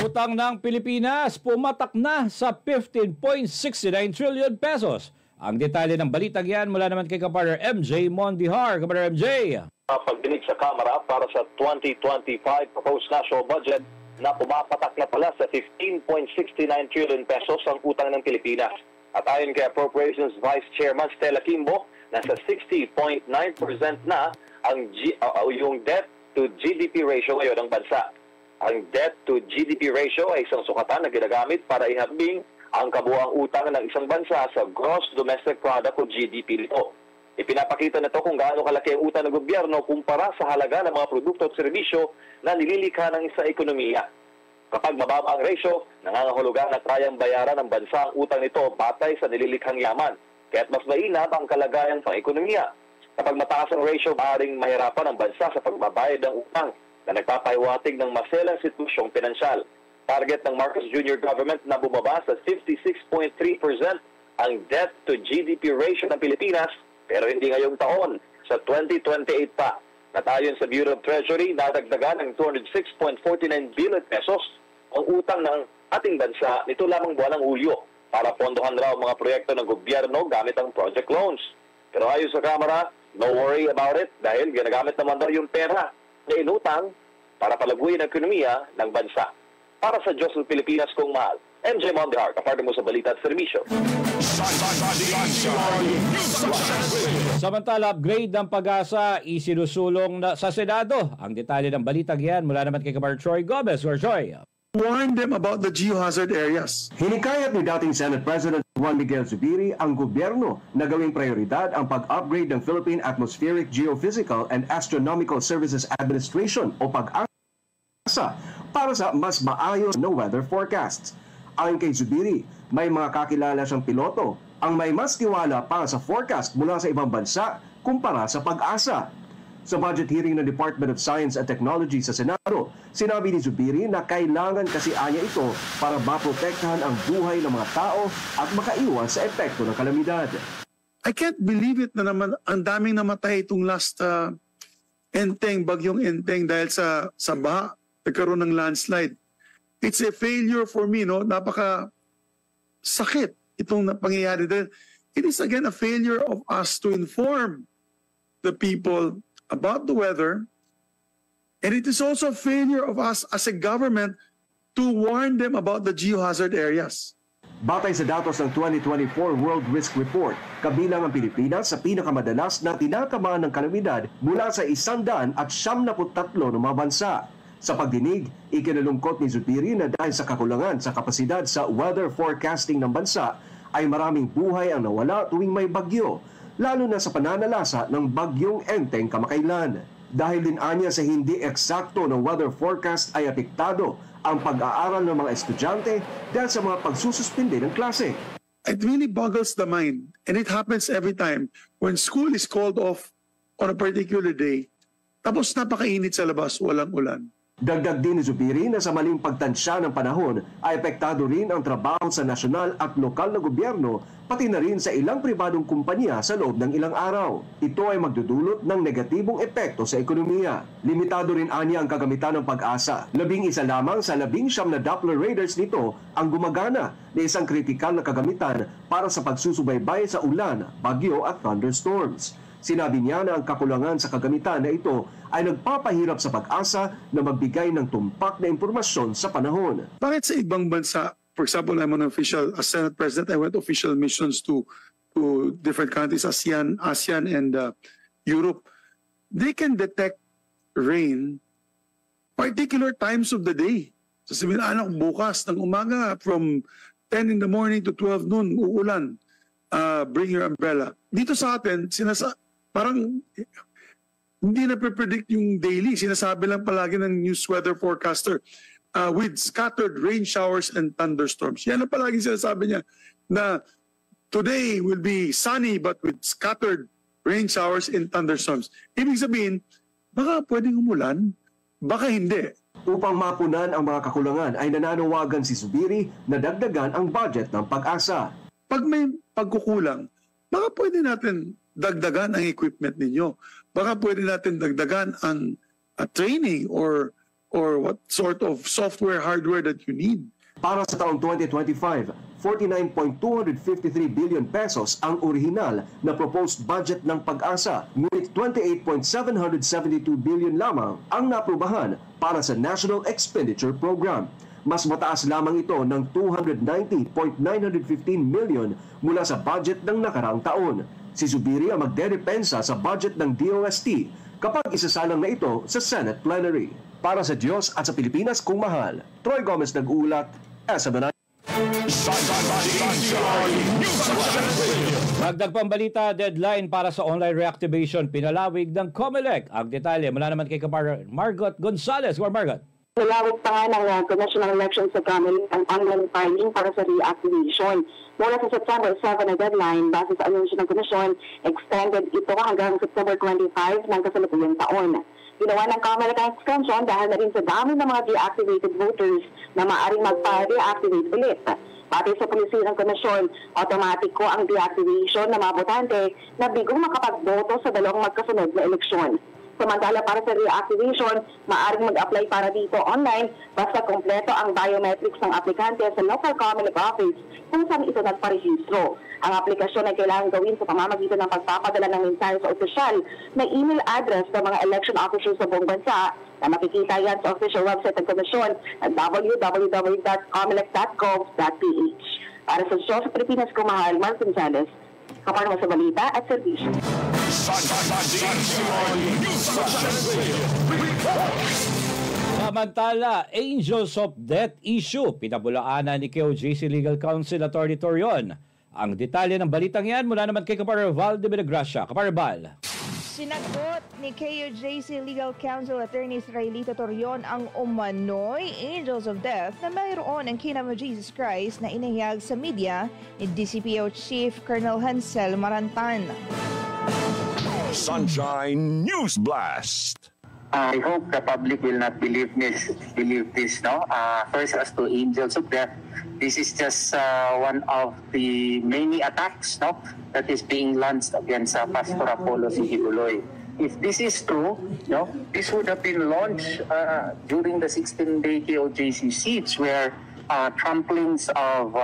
Utang ng Pilipinas pumatak na sa 15.69 trillion pesos. Ang detalye ng balitang yan mula naman kay Kapartner MJ Mondihar. Kapartner MJ. Pagdinig sa Kamara para sa 2025 proposed national budget na pumapatak na pala sa 15.69 trillion pesos ang utang ng Pilipinas. At ayon kay Appropriations Vice Chairman Stella Kimbo, nasa 60.9% na ang yung debt to GDP ratio ngayon ng bansa. Ang debt to GDP ratio ay isang sukatan na ginagamit para ihambing ang kabuuang utang ng isang bansa sa gross domestic product o GDP nito. Ipinapakita nito kung gaano kalaki ang utang ng gobyerno kumpara sa halaga ng mga produkto at serbisyo na nililikha ng isang ekonomiya. Kapag mababa ang ratio, nangangahulugan na kayang bayaran ng bansa ang utang nito batay sa nililikhang yaman, kaya't mas mainam ang kalagayan ng ekonomiya. Kapag mataas ang ratio, maaaring mahirapan ang bansa sa pagbabayad ng utang na nagpapahiwatig ng maselang sitwasyong pinansyal. Target ng Marcos Jr. government na bumaba sa 56.3% ang debt to GDP ratio ng Pilipinas, pero hindi ngayong taon, sa 2028 pa. At ayon sa Bureau of Treasury, nadagdagan ng 206.49 billion pesos ang utang ng ating bansa nito lamang buwan ng Hulyo para pondohan raw ang mga proyekto ng gobyerno gamit ang project loans. Pero ayon sa Kamara, no worry about it dahil ginagamit naman daw yung pera na inutang para palaguin ang ekonomiya ng bansa. Para sa Diyos ng Pilipinas kung mahal, MJ Mondihar, kapartner mo sa Balita at Serbisyo. Samantala, upgrade ng Pag-asa isinusulong sa Senado. Ang detalye ng balitang yan mula naman kay Kapartner Troy Gomez. Troy. Warn them about the geohazard areas. Hinikayat ni dating Senate President Juan Miguel Zubiri ang gobyerno na gawing prioridad ang pag-upgrade ng Philippine Atmospheric, Geophysical and Astronomical Services Administration o Pag-asa para sa mas maayos na weather forecasts. Ayon kay Zubiri, may mga kakilala siyang piloto ang may mas tiwala pa sa forecast mula sa ibang bansa kumpara sa Pag-asa. Sa budget hearing ng Department of Science and Technology sa Senado, sinabi ni Zubiri na kailangan kasi anya ito para maprotektahan ang buhay ng mga tao at makaiwas sa epekto ng kalamidad. I can't believe it na naman ang daming namatay itong last bagyong Enteng dahil sa baha, nagkaroon ng landslide. It's a failure for me, no? Napaka sakit itong pangyayari dahil it is again a failure of us to inform the people about the weather, and it is also a failure of us as a government to warn them about the geohazard areas. Batay sa datos ng 2024 World Risk Report, kabilang ang Pilipinas sa pinakamadalas na tinatamaan ng kalamidad mula sa 173 ng mga bansa. Sa pagdinig, ikinalungkot ni Zubiri na dahil sa kakulangan sa kapasidad sa weather forecasting ng bansa, ay maraming buhay ang nawala tuwing may bagyo, lalo na sa pananalasa ng bagyong Enteng kamakailan. Dahil din anya sa hindi eksakto ng weather forecast ay apektado ang pag-aaral ng mga estudyante dahil sa mga pagsususpinde ng klase. It really boggles the mind, and it happens every time when school is called off on a particular day, tapos napakainit sa labas, walang ulan. Dagdag din ni Zubiri na sa maling pagtansya ng panahon ay apektado rin ang trabaho sa nasyonal at lokal na gobyerno pati na rin sa ilang pribadong kumpanya sa loob ng ilang araw. Ito ay magdudulot ng negatibong epekto sa ekonomiya. Limitado rin anya ang kagamitan ng Pag-asa. 11 lamang sa 19 na Doppler radars nito ang gumagana na isang kritikal na kagamitan para sa pagsusubaybay sa ulan, bagyo at thunderstorms. Sinabi niya na ang kakulangan sa kagamitan na ito ay nagpapahirap sa Pag-asa na magbigay ng tumpak na impormasyon sa panahon. Bakit sa ibang bansa, for example, I'm an official, as Senate President, I went official missions to different countries, ASEAN and Europe. They can detect rain particular times of the day. So sabihin, anak, bukas ng umaga from 10 in the morning to 12 noon, uulan. Bring your umbrella. Dito sa atin, parang hindi na pre-predict yung daily. Sinasabi lang palagi ng news weather forecaster with scattered rain showers and thunderstorms. Yan ang palagi sinasabi niya na today will be sunny but with scattered rain showers and thunderstorms. Ibig sabihin, baka pwedeng umulan, baka hindi. Upang mapunan ang mga kakulangan ay nananawagan si Zubiri na dagdagan ang budget ng Pag-asa. Pag may pagkukulang, baka pwede natin dagdagan ang equipment ninyo. Baka pwede natin dagdagan ang training or what sort of software, hardware that you need. Para sa taong 2025, 49.253 billion pesos ang orihinal na proposed budget ng Pag-asa, ngunit 28.772 billion lamang ang naprubahan para sa National Expenditure Program. Mas mataas lamang ito ng 290.915 million mula sa budget ng nakaraang taon. Si Zubiri ang magdedepensa sa budget ng DOST kapag isasalang na ito sa Senate plenary. Para sa Diyos at sa Pilipinas kung mahal, Troy Gomez nag-uulat, SMNI. Dagdag pang balita, deadline para sa online reactivation pinalawig ng COMELEC. Ang detalye mula naman kay Kapar Margot Gonzales. Margot. Nilawag pa nga ng Commission on Elections sa COMELEC ang online filing para sa reactivation. Mula sa September 7 na deadline, base sa anunsyo ng Commission, extended ito hanggang September 25 ng kasalukuyang taon. Ginawa ng COMELEC ang extension dahil na rin sa dami ng mga deactivated voters na maaaring magpa-reactivate ulit. Pati sa polisi ng komisyon, automatiko ang deactivation ng mga botante na bigong makapagboto sa dalawang magkasunod na eleksyon. Samantala para sa reactivation, maaaring mag-apply para dito online basta kompleto ang biometrics ng aplikante sa local COMELEC office kung saan ito nagparehistro. Ang aplikasyon ay kailangan gawin sa pamamagitan ng pagpapadala ng mensahe sa opisyal na email address ng mga election officials sa buong bansa na makikita yan sa official website ng komisyon at www.comelec.gov.ph. Para sa Diyos sa Pilipinas Kumahal, Mark Gonzales, kaparma sa balita at serbisyo. Samantala, Angels of Death issue, pinabulaanan ni KOJC Legal Counsel Attorney Torion. Ang detalye ng balitang yan mula naman kay Kapar Val de Gracia. Kapar Val. Sinagot ni KOJC Legal Counsel Attorney Israelito Torion ang umano'y Angels of Death na mayroon ang kinama Jesus Christ na inihayag sa media ni DCPO Chief Colonel Hansel Marantan. Sunshine News Blast. I hope the public will not believe this. No. First, as to Angels of Death, this is just one of the many attacks, no, that is being launched against Pastor Apollo Sigibuloy. If this is true, no, this would have been launched during the 16-day KOJC siege, where tramplings of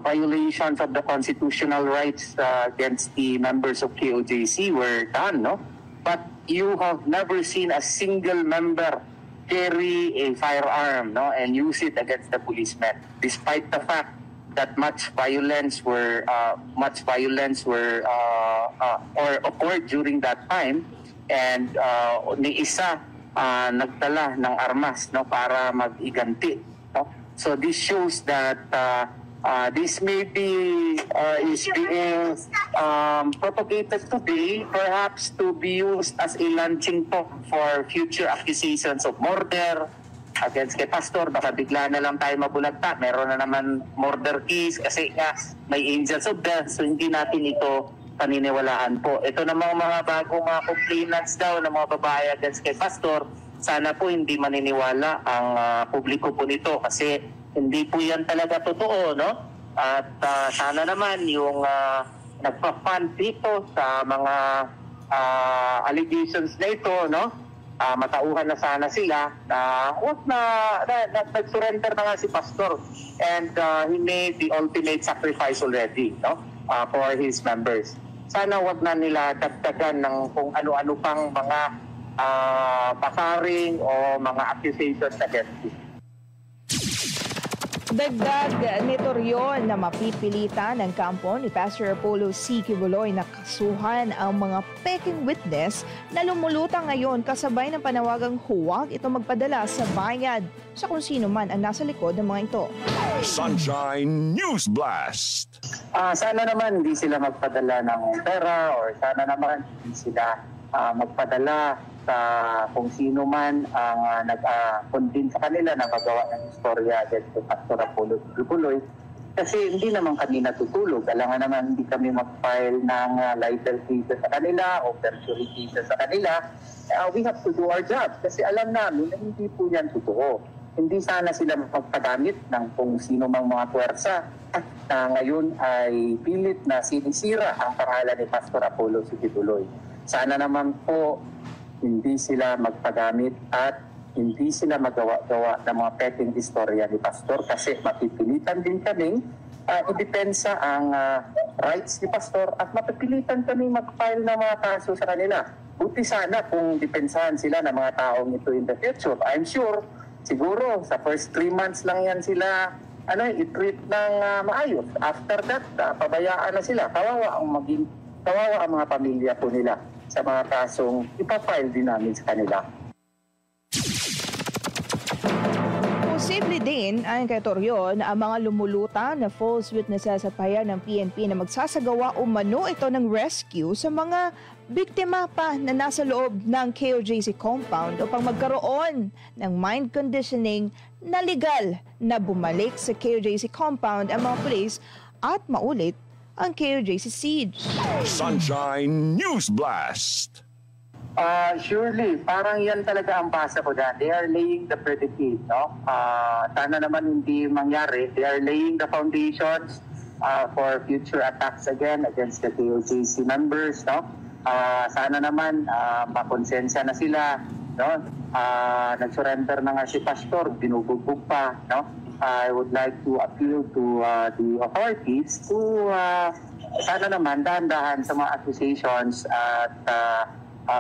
violations of the constitutional rights against the members of KOJC were done, no. But you have never seen a single member carry a firearm, no, and use it against the policemen, despite the fact that much violence or occurred during that time, and ni isa nagdala ng armas, no, para mag-iganti, no. So this shows that this may be is being propagated today, perhaps to be used as a launching pad for future accusations of murder against kay Pastor. Baka bigla na lang tayo mabulagta, meron na naman murder case kasi nga may Angels of Death, so hindi natin ito paniniwalaan po. Ito namang mga bagong mga complainants daw ng mga babae against kay Pastor, sana po hindi maniniwala ang publiko po nito kasi hindi po yan talaga totoo, no? At sana naman yung nagpa-fund dito sa mga allegations na ito, no? Matauhan na sana sila na nag-surrender na nga si Pastor, and he made the ultimate sacrifice already, no? For his members. Sana wag na nila dagdagan ng kung ano-ano pang mga pasaring o mga accusations against him. Dagdag ni Torion na mapipilitan ng kampo ni Pastor Apollo Sigibuloy na kasuhan ang mga peking witness na lumulutang ngayon kasabay ng panawagang huwag ito magpadala sa bayad sa kung sino man ang nasa likod ng mga ito. Sunshine News Blast. Sana naman hindi sila magpadala ng pera, or sana naman hindi sila magpadala sa kung sino man ang nag-convince sa kanila na magawa ng istorya against Pastor Apollo Sigibuloy. Kasi hindi naman kami natutulog. Alangan naman hindi kami mag-file ng libel cases sa kanila o perjury cases sa kanila. We have to do our job kasi alam namin na hindi po yan totoo. Hindi sana sila magpagamit ng kung sino mang mga puwersa na ngayon ay pilit na sinisira ang pangalan ni Pastor Apollo Sigibuloy. Sana naman po hindi sila magpagamit at hindi sila magawa-gawa ng mga peking istorya ni Pastor kasi mapipilitan din kaming idepensa ang rights ni Pastor at mapipilitan kaming mag-file ng mga kaso sa kanila. Buti sana kung depensahan sila ng mga taong ito in the future. I'm sure, siguro sa first 3 months lang yan sila i-treat ng maayos. After that, pabayaan na sila. Kawawa ang mga pamilya po nila sa mga kasong ipafile din namin sa kanila. Posible din, ayon kay Torion, ang mga lumulutang na false witnesses at pahayag ng PNP na magsasagawa umano ito ng rescue sa mga biktima pa na nasa loob ng KOJC compound upang magkaroon ng mind conditioning na legal na bumalik sa KOJC compound ang mga pulis at maulit ang KOJC siege. Sunshine News Blast. Surely, parang yan talaga ang basa ko dyan. They are laying the predicate, no? Sana naman hindi mangyari. They are laying the foundations for future attacks again against the KOJC members, no? Sana naman makonsensya na sila, no? Nag-surrender na nga si Pastor, binubugbog pa, no? I would like to appeal to the authorities to sana naman dahan-dahan sa mga accusations at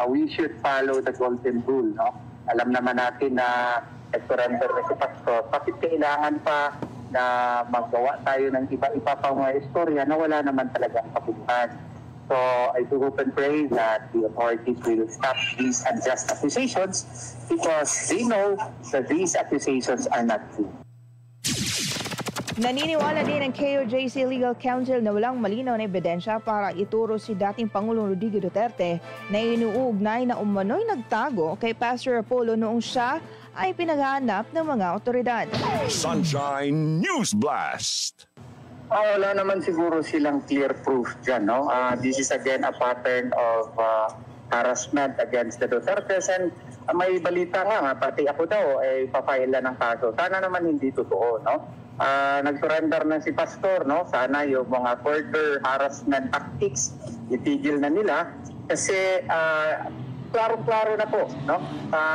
we should follow the golden rule, no? Alam naman natin na nag-surrender na si Pastor. Bakit kailangan pa na magawa tayo ng iba-iba pang mga istorya na wala naman talagang kabubuhan? So I do hope and pray that the authorities will stop these unjust accusations because they know that these accusations are not true. Naniniwala din ang KOJC Legal Counsel na walang malinaw na ebidensya para ituro si dating Pangulong Rodrigo Duterte na inuugnay na umano'y nagtago kay Pastor Apollo noong siya ay pinaghahanap ng mga otoridad. Sunshine News Blast. Wala naman siguro silang clear proof dyan, no? This is again a pattern of harassment against the Dutertes and may balita nga, pati ako daw ay papaila ng kaso. Sana naman hindi totoo, no? Nag-surrender na si Pastor, no? Sana yung mga further harassment tactics itigil na nila kasi klaro-klaro na po, no?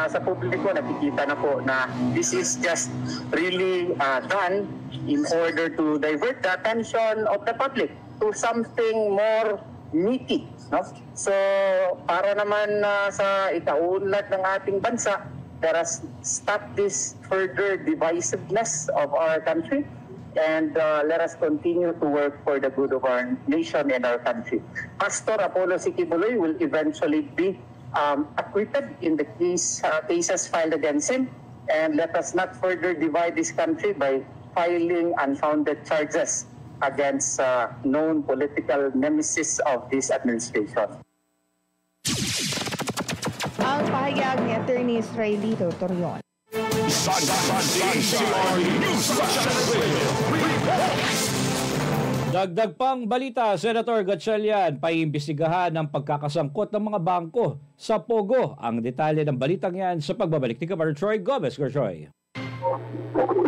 Sa publiko nakikita na po na this is just really done in order to divert the attention of the public to something more meaty, no? So para naman sa itaunlad ng ating bansa, let us stop this further divisiveness of our country and let us continue to work for the good of our nation and our country. Pastor Apollo C. Quiboloy will eventually be acquitted in the cases filed against him, and let us not further divide this country by filing unfounded charges against known political nemesis of this administration. Ang pahayag ni Attorney Israelito Torion. Dagdag pang balita, Senator Gatchalian, paiimbestigahan ang pagkakasangkot ng mga bangko sa Pogo. Ang detalye ng balitang yan sa pagbabalik ni Kapatid Troy Gomez. Troy.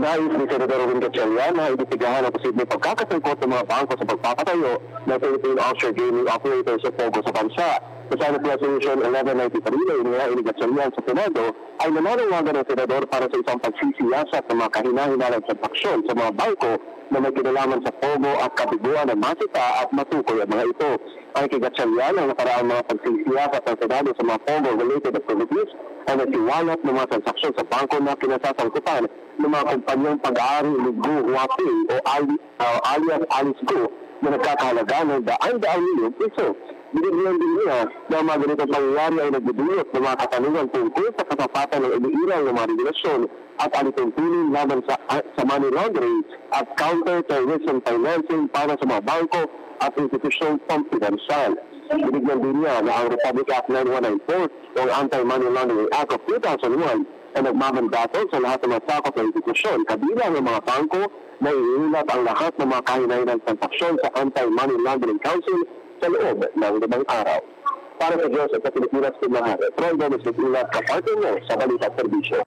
Nais ni Senator Robin Gatchalian na ibitigahan ang posibleng pagkakasangkot ng mga bangko sa pagpapatayo ng Philippine Offshore Gaming Operator sa Pogo sa bansa. Sa Senate Resolution 1193 na inihain ni Gatchalian sa Senado ay nananawagan ng Senador para sa isang pagsisiyasat ng mga kahina-hinalang transaksyon sa mga bangko na may kinalaman sa Pogo at kabiguan ng masita at matukoy ang mga ito. Ay kay Gatchalian ang nakaraang mga pagsisiyasat ng Senado sa mga Pogo-related activities ay nagsiwalat ng mga transaksyon sa bangko na kinasasangkutan ng mga kumpanyang pag-aari ni Go Huaping o alias Alice Go na nagkakahalaga ng daan-daan milyong piso. Binigyan din niya na mga ganitong pangyayari ay nagbibigay ng mga katanungan tungkol sa katapatan ng iniirang ng mga regulasyon at alituntunin laban sa money laundering at counter-terrorism financing para sa mga bangko at institusyong pampidansal. Binigyan din niya na ang Republic Act 9194 o Anti-Money Laundering Act of 2001 ay nagmamandato sa lahat ng mga sakop ng institusyon, kabilang ng mga bangko na iilat ang lahat ng mga kahinahinang transaksyon sa Anti-Money Laundering Council sa loob ng 5 araw. Para sa Diyos at sa Pilipinas, Troy Gomez, Kapatid mo sa Balita Serbisyo.